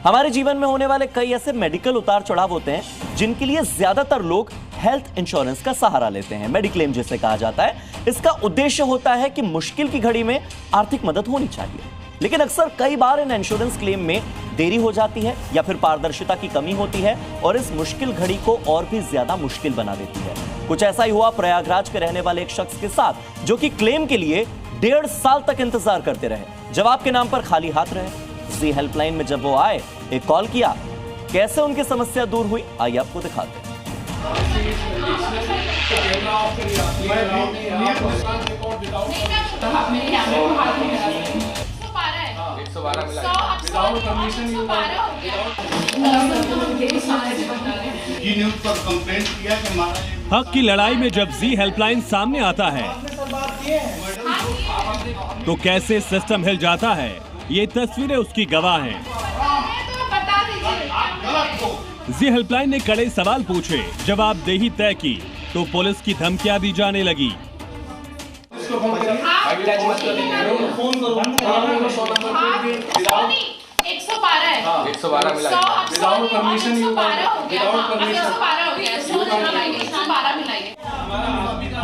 हमारे जीवन में होने वाले कई ऐसे मेडिकल उतार चढ़ाव होते हैं जिनके लिए ज्यादातर लोग हेल्थ इंश्योरेंस का सहारा लेते हैं, मेडिक्लेम जिसे कहा जाता है। इसका उद्देश्य होता है कि मुश्किल की घड़ी में आर्थिक मदद होनी चाहिए, लेकिन अक्सर कई बार इन इंश्योरेंस क्लेम में देरी हो जाती है या फिर पारदर्शिता की कमी होती है और इस मुश्किल घड़ी को और भी ज्यादा मुश्किल बना देती है। कुछ ऐसा ही हुआ प्रयागराज के रहने वाले एक शख्स के साथ, जो कि क्लेम के लिए 1.5 साल तक इंतजार करते रहे। जवाब के नाम पर खाली हाथ रहे। जी हेल्पलाइन में जब वो आए, एक कॉल किया, कैसे उनकी समस्या दूर हुई आइए आपको दिखाते हैं। हक की लड़ाई में जब जी हेल्पलाइन सामने आता है तो कैसे सिस्टम हिल जाता है, ये तस्वीरें उसकी गवाह हैं। जी हेल्पलाइन ने कड़े सवाल पूछे, जवाबदेही तय की तो पुलिस की धमकियां दी जाने लगी।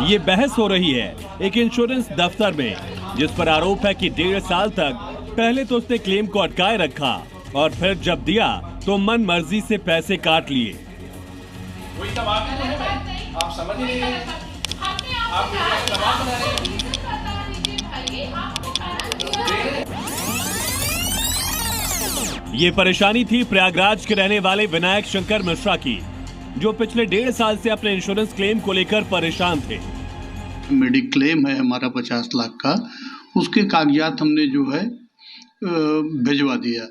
ये बहस हो रही है एक इंश्योरेंस दफ्तर में, जिस पर आरोप है कि 1.5 साल तक पहले तो उसने क्लेम को अटकाए रखा और फिर जब दिया तो मन मर्जी से पैसे काट लिए। आप समझ नहीं रहे, ये परेशानी थी प्रयागराज के रहने वाले विनायक शंकर मिश्रा की, जो पिछले 1.5 साल से अपने इंश्योरेंस क्लेम को लेकर परेशान थे। मेडिक्लेम है हमारा 50 लाख का, उसके कागजात हमने जो है भिजवा दिया।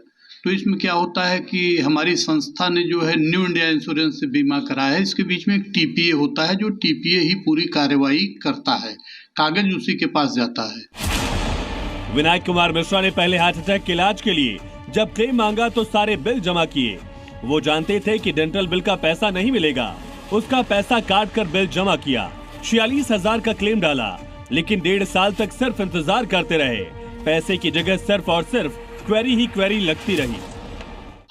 तो इसमें क्या होता है कि हमारी संस्था ने जो है न्यू इंडिया इंश्योरेंस से बीमा कराया है। इसके बीच में एक टीपीए होता है, जो टीपीए ही पूरी कार्रवाई करता है, कागज उसी के पास जाता है। विनायक कुमार मिश्रा ने पहले हार्ट अटैक के इलाज के लिए जब क्लेम मांगा तो सारे बिल जमा किए। वो जानते थे कि डेंटल बिल का पैसा नहीं मिलेगा, उसका पैसा काट कर बिल जमा किया। 46,000 का क्लेम डाला, लेकिन 1.5 साल तक सिर्फ इंतजार करते रहे। पैसे की जगह सिर्फ और सिर्फ क्वेरी ही क्वेरी लगती रही।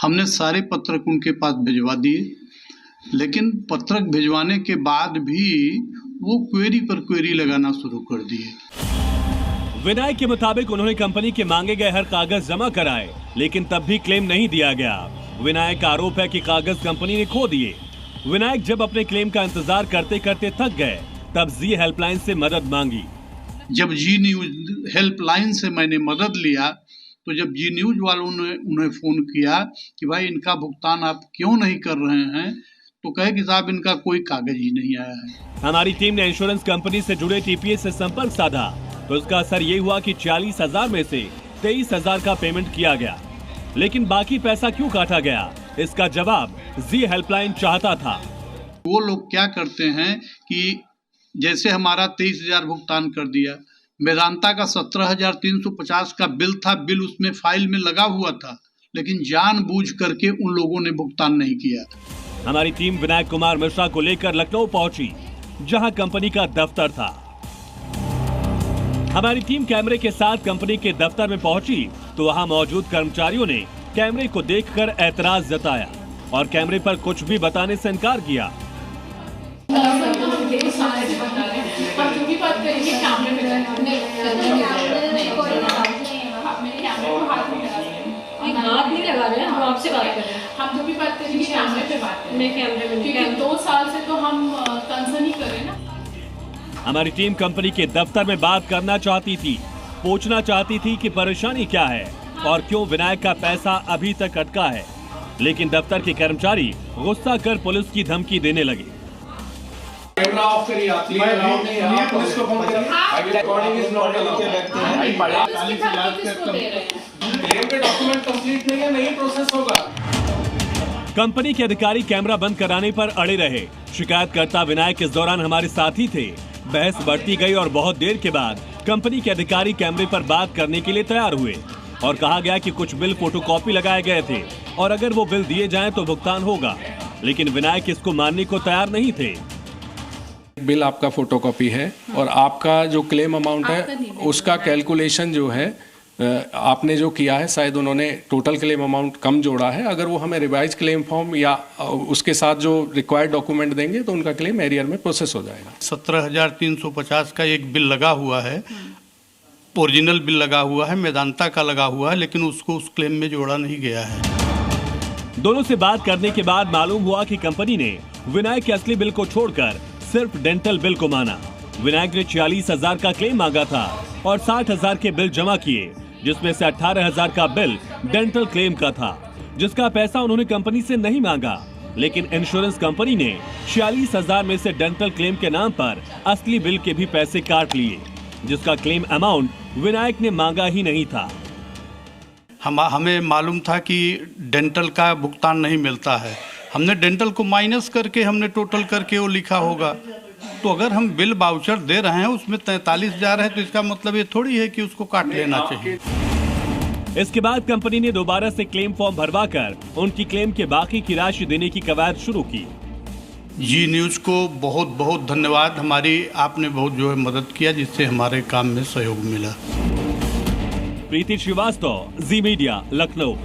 हमने सारे पत्रक उनके पास भिजवा दिए, लेकिन पत्रक भिजवाने के बाद भी वो क्वेरी पर क्वेरी लगाना शुरू कर दिए। विनायक के मुताबिक उन्होंने कंपनी के मांगे गए हर कागज जमा कराए, लेकिन तब भी क्लेम नहीं दिया गया। विनायक का आरोप है कि कागज कंपनी ने खो दिए। विनायक जब अपने क्लेम का इंतजार करते करते थक गए, तब जी हेल्पलाइन से मदद मांगी। जब जी न्यूज हेल्पलाइन से मैंने मदद लिया, तो जब जी न्यूज वालों ने उन्हें फोन किया कि भाई इनका भुगतान आप क्यों नहीं कर रहे हैं, तो कहे कि साहब इनका कोई कागज ही नहीं आया है। हमारी टीम ने इंश्योरेंस कंपनी से जुड़े टीपीए से संपर्क साधा, तो इसका असर ये हुआ कि 40,000 में से 23,000 का पेमेंट किया गया, लेकिन बाकी पैसा क्यों काटा गया, इसका जवाब जी हेल्पलाइन चाहता था। वो लोग क्या करते हैं कि जैसे हमारा 23,000 भुगतान कर दिया, वेदांता का 17,350 का बिल था, बिल उसमें फाइल में लगा हुआ था, लेकिन जानबूझ करके उन लोगों ने भुगतान नहीं किया। हमारी टीम विनायक कुमार मिश्रा को लेकर लखनऊ पहुंची, जहां कंपनी का दफ्तर था। हमारी टीम कैमरे के साथ कंपनी के दफ्तर में पहुंची तो वहां मौजूद कर्मचारियों ने कैमरे को देखकर ऐतराज जताया और कैमरे पर कुछ भी बताने से इनकार किया। हाथ नहीं लगा रहे हैं, हम आपसे बात कर रहे हैं। हम जो भी बात करेंगे कैमरे पे बात करें। मैं कैमरे में, क्योंकि 2 साल से तो हम कंसर्न ही कर रहे हैं ना। हमारी टीम कंपनी के दफ्तर में बात करना चाहती थी, पूछना चाहती थी कि परेशानी क्या है और क्यों विनायक का पैसा अभी तक अटका है, लेकिन दफ्तर के कर्मचारी गुस्सा कर पुलिस की धमकी देने लगे। कैमरा ऑफ करिए आप, आप पुलिस को फोन करिए। Recording is not allowed. Claim के डॉक्यूमेंट कंप्लीट नहीं है, नहीं प्रोसेस होगा। कंपनी के अधिकारी कैमरा बंद कराने पर अड़े रहे। शिकायतकर्ता विनायक इस दौरान हमारे साथ ही थे। बहस बढ़ती गई और बहुत देर के बाद कंपनी के अधिकारी कैमरे पर बात करने के लिए तैयार हुए और कहा गया कि कुछ बिल फोटोकॉपी लगाए गए थे और अगर वो बिल दिए जाएं तो भुगतान होगा, लेकिन विनायक इसको मानने को तैयार नहीं थे। बिल आपका फोटोकॉपी है और आपका जो क्लेम अमाउंट है उसका कैलकुलेशन जो है आपने जो किया है शायद उन्होंने टोटल क्लेम अमाउंट कम जोड़ा है। अगर वो हमें रिवाइज क्लेम फॉर्म या उसके साथ जो रिक्वायर्ड डॉक्यूमेंट देंगे तो उनका क्लेम एरियर में प्रोसेस हो जाएगा। 17,350 का एक बिल लगा हुआ है, ओरिजिनल बिल लगा हुआ है, मेदांता का लगा हुआ है, लेकिन उसको उस क्लेम में जोड़ा नहीं गया है। दोनों से बात करने के बाद मालूम हुआ कि कंपनी ने विनायक के असली बिल को छोड़कर सिर्फ डेंटल बिल को माना। विनायक ने 46,000 का क्लेम मांगा था और 60,000 के बिल जमा किए, जिसमें से 18,000 का बिल डेंटल क्लेम का था, जिसका पैसा उन्होंने कंपनी से नहीं मांगा। लेकिन इंश्योरेंस कंपनी ने 46,000 में से डेंटल क्लेम के नाम पर असली बिल के भी पैसे काट लिए, जिसका क्लेम अमाउंट विनायक ने मांगा ही नहीं था। हमें मालूम था कि डेंटल का भुगतान नहीं मिलता है। हमने डेंटल को माइनस करके हमने टोटल करके वो लिखा होगा। तो अगर हम बिल वाउचर दे रहे हैं उसमें 43,000 है तो इसका मतलब ये थोड़ी है कि उसको काट लेना चाहिए। इसके बाद कंपनी ने दोबारा से क्लेम फॉर्म भरवाकर उनकी क्लेम के बाकी की राशि देने की कवायद शुरू की। जी न्यूज़ को बहुत बहुत धन्यवाद। हमारी आपने बहुत जो है मदद किया, जिससे हमारे काम में सहयोग मिला। प्रीति श्रीवास्तव, जी मीडिया, लखनऊ।